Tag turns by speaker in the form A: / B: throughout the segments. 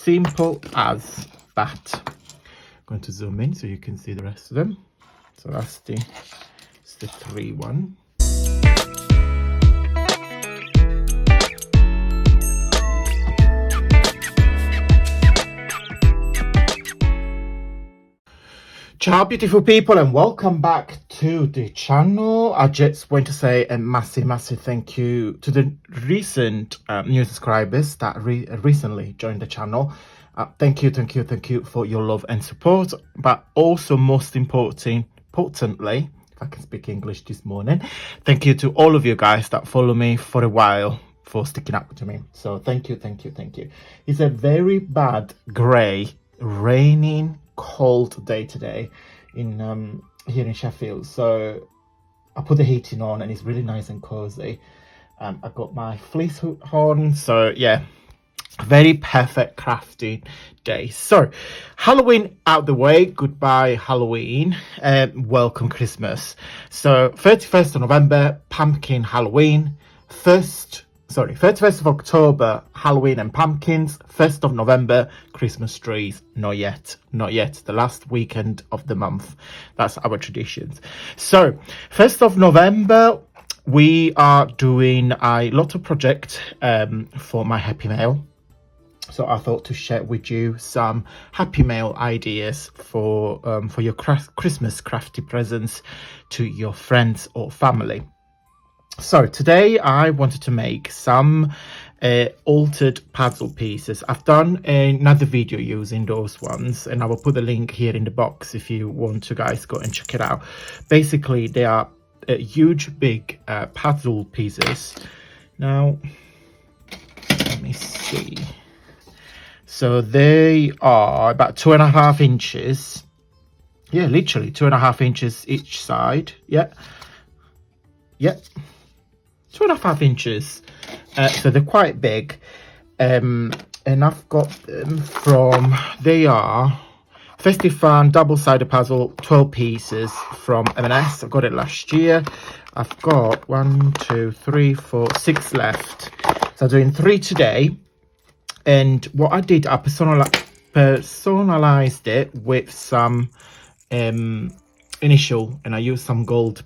A: simple as that. I'm going to zoom in so you can see the rest of them. So that's the 3 one. Ciao beautiful people, and welcome back to the channel. I just want to say a massive thank you to the recent new subscribers that recently joined the channel. Thank you for your love and support, but also most importantly, if I can speak English this morning, thank you to all of you guys that follow me for a while, for sticking up to me. So thank you. It's a very bad grey, raining, cold day today in here in Sheffield, so I put the heating on and it's really nice and cozy. I got my fleece on, so yeah, very perfect crafting day. So Halloween out the way, goodbye Halloween, welcome Christmas. So 31st of November, pumpkin Halloween, 31st of October, Halloween and pumpkins. 1st of November, Christmas trees. Not yet. The last weekend of the month. That's our traditions. So, 1st of November, we are doing a lot of project for my Happy Mail. So I thought to share with you some Happy Mail ideas for your Christmas crafty presents to your friends or family. So today I wanted to make some altered puzzle pieces. I've done another video using those ones, and I will put the link here in the box if you want to guys go and check it out. Basically, they are huge, big puzzle pieces. Now, let me see. So they are about 2.5 inches. Yeah, literally 2.5 inches each side. Yeah. 2.5 inches, so they're quite big, and I've got them from, they are Festive Fun double-sided puzzle, 12 pieces from M&S. I got it last year. I've got 6 left, so I'm doing 3 today. And what I did, I personalized it with some initial, and I used some gold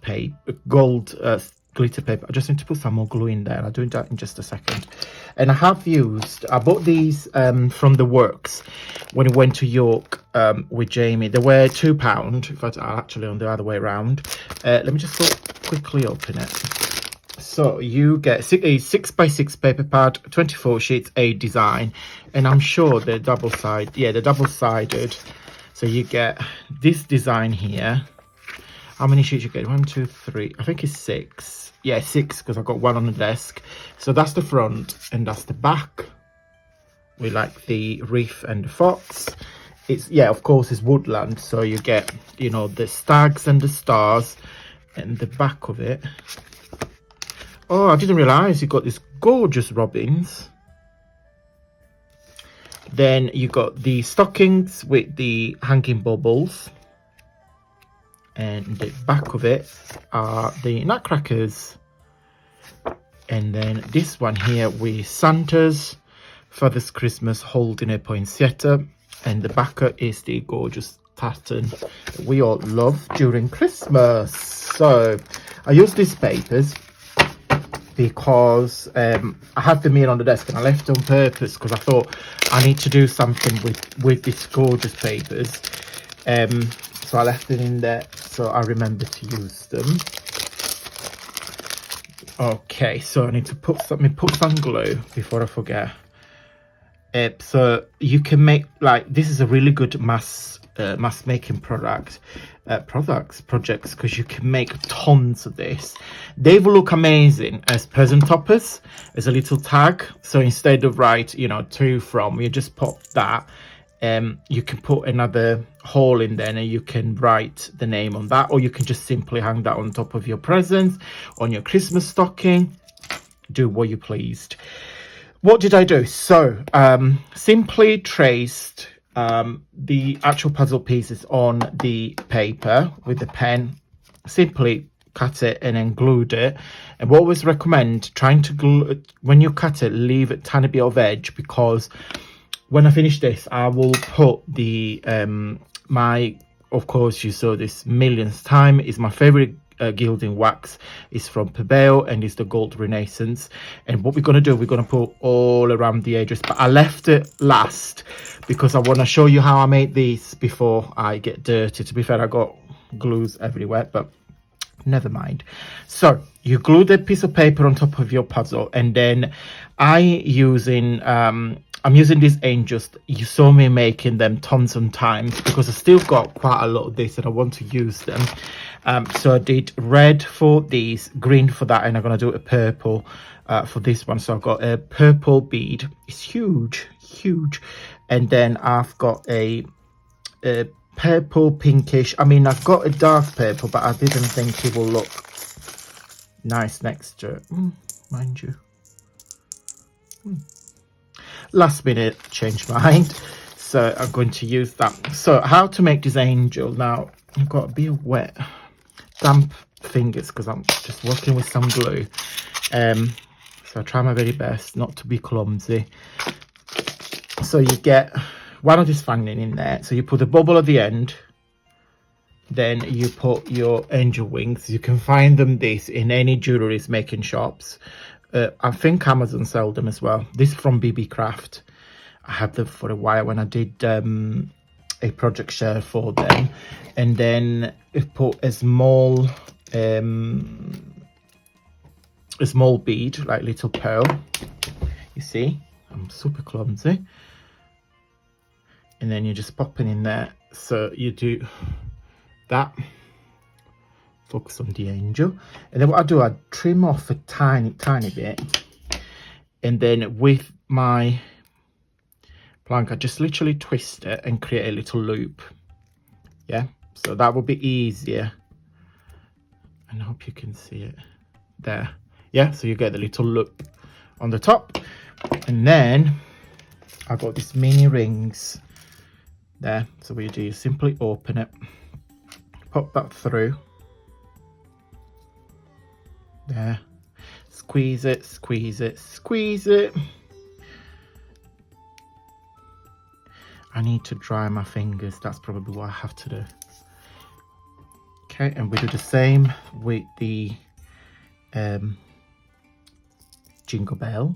A: glitter paper. I just need to put some more glue in there, and I'll do that in just a second. And I bought these from the Works when we went to York with Jamie. They were £2. In fact, actually on the other way around. Let me just quickly open it. So you get a 6x6 paper pad, 24 sheets, a design, and I'm sure they're double-sided. Yeah, they're double-sided. So you get this design here. How many sheets you get? 1, 2, 3. I think it's 6. Yeah, 6, because I've got one on the desk. So that's the front and that's the back. We like the reef and the fox. It's, yeah, of course, it's woodland. So you get, you know, the stags and the stars, and the back of it. Oh, I didn't realize you got these gorgeous robins. Then you got the stockings with the hanging bubbles. And the back of it are the nutcrackers. And then this one here with Santa's Father's Christmas holding a poinsettia. And the back is the gorgeous tartan that we all love during Christmas. So I use these papers because I had them here on the desk, and I left on purpose because I thought I need to do something with these gorgeous papers. So I left it in there so I remember to use them. Okay, so I need to put some glue before I forget. So you can make, like, this is a really good mass making projects, because you can make tons of this. They will look amazing as present toppers, as a little tag. So instead of write, you know, to, from, you just pop that. You can put another hole in there and you can write the name on that, or you can just simply hang that on top of your presents, on your Christmas stocking. Do what you pleased. What did I do? So simply traced the actual puzzle pieces on the paper with the pen, simply cut it and then glued it. And what always recommend trying to glue, when you cut it, leave a tiny bit of edge, because when I finish this, I will put the my, of course you saw this millionth time, is my favorite gilding wax. Is from Pebeo and it's the Gold Renaissance. And what we're going to do, we're going to put all around the edges, but I left it last because I want to show you how I made these before I get dirty. To be fair, I got glues everywhere, but never mind. So you glue the piece of paper on top of your puzzle, and then I'm using these angels. You saw me making them tons of times because I still got quite a lot of this and I want to use them. So I did red for these, green for that, and I'm going to do a purple for this one. So I've got a purple bead. It's huge, and then I've got a purple pinkish. I mean, I've got a dark purple, but I didn't think it will look nice next to it, mind you. Last minute changed my mind, so I'm going to use that. So how to make this angel now? I've got a bit of wet, damp fingers because I'm just working with some glue. So I try my very best not to be clumsy. So you get one of this fanging in there. So you put a bubble at the end, then you put your angel wings. You can find them this in any jewellery making shops. I think Amazon sell them as well. This is from BB Craft. I had them for a while when I did a project share for them. And then I put a small bead, like little pearl. You see, I'm super clumsy. And then you're just popping in there. So you do that. Focus on the angel, and then what I do, I trim off a tiny bit, and then with my plank I just literally twist it and create a little loop. Yeah, so that will be easier, and I hope you can see it there. Yeah, so you get the little loop on the top, and then I got these mini rings there. So what you do, you simply open it, pop that through there, squeeze it, squeeze it, squeeze it. I need to dry my fingers, that's probably what I have to do. Okay, and we do the same with the jingle bell,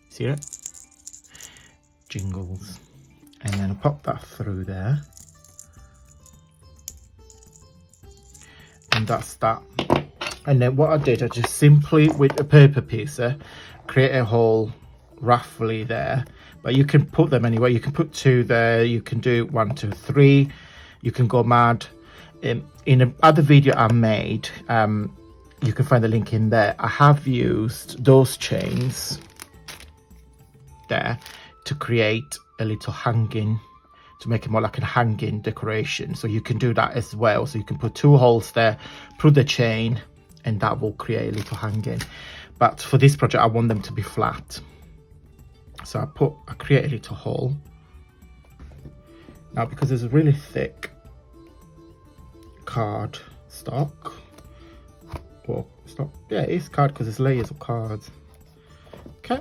A: see it? Jingles. And then I pop that through there. And that's that. And then what I did, I just simply, with a paper piecer, create a hole roughly there. But you can put them anywhere. You can put 2 there. You can do 1, 2, 3. You can go mad. In another video I made, you can find the link in there. I have used those chains there to create a little hanging, to make it more like a hanging decoration. So you can do that as well. So you can put 2 holes there, put the chain, and that will create a little hanging. But for this project I want them to be flat, so I create a little hole. Now because it's a really thick card stock, well it's not, yeah it is card because it's layers of cards. Okay,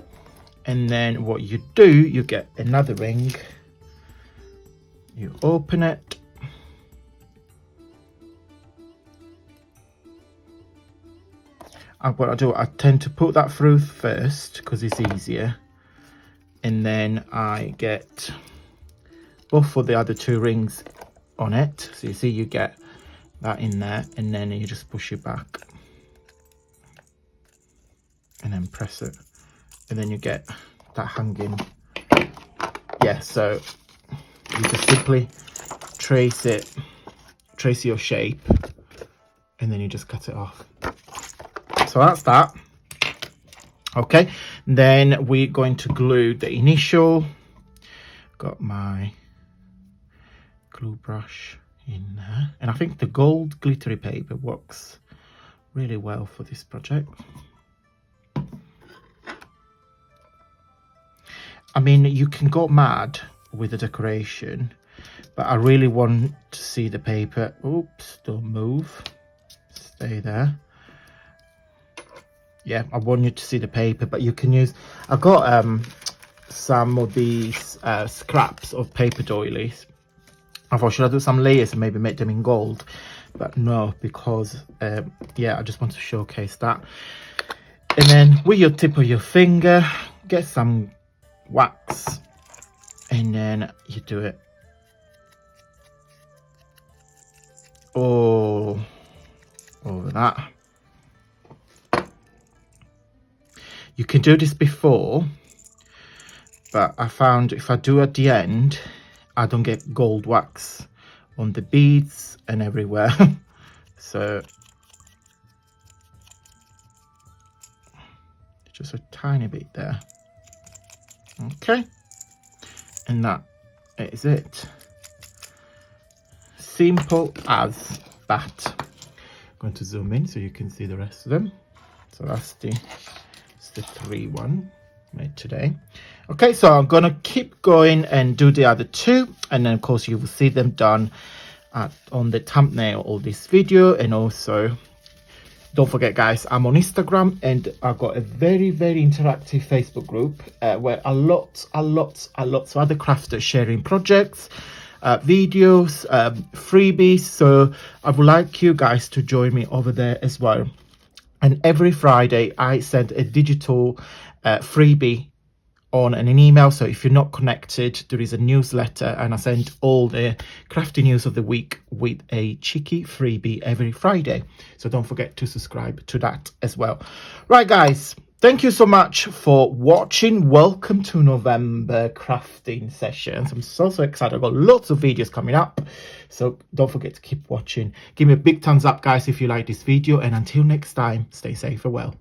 A: and then what you do, you get another ring, you open it, and what I do, I tend to put that through first because it's easier, and then I get both of the other 2 rings on it. So you see, you get that in there, and then you just push it back and then press it, and then you get that hanging. Yeah, so you just simply trace your shape, and then you just cut it off. So that's that. Okay, then we're going to glue the initial. Got my glue brush in there, and I think the gold glittery paper works really well for this project. I mean, you can go mad with the decoration, but I really want to see the paper. Oops, don't move, stay there. Yeah, I want you to see the paper, but you can use, I've got some of these scraps of paper doilies. I thought, should I do some layers and maybe make them in gold? But no, because yeah, I just want to showcase that. And then with your tip of your finger, get some wax, and then you do it all over that. You can do this before, but I found if I do at the end, I don't get gold wax on the beads and everywhere. So just a tiny bit there. Okay, and that is it. Simple as that. I'm going to zoom in so you can see the rest of them. So that's the 3-1 made today. Okay, so I'm gonna keep going and do the other 2, and then of course you will see them done on the thumbnail of this video. And also don't forget, guys, I'm on Instagram, and I've got a very interactive Facebook group where a lot of other crafters sharing projects, videos, freebies. So I would like you guys to join me over there as well. And every Friday I send a digital freebie on an email. So if you're not connected, there is a newsletter, and I send all the crafty news of the week with a cheeky freebie every Friday. So don't forget to subscribe to that as well. Right, guys, thank you so much for watching. Welcome to November crafting sessions. I'm so excited. I've got lots of videos coming up, so don't forget to keep watching. Give me a big thumbs up, guys, if you like this video, and until next time, stay safe and well.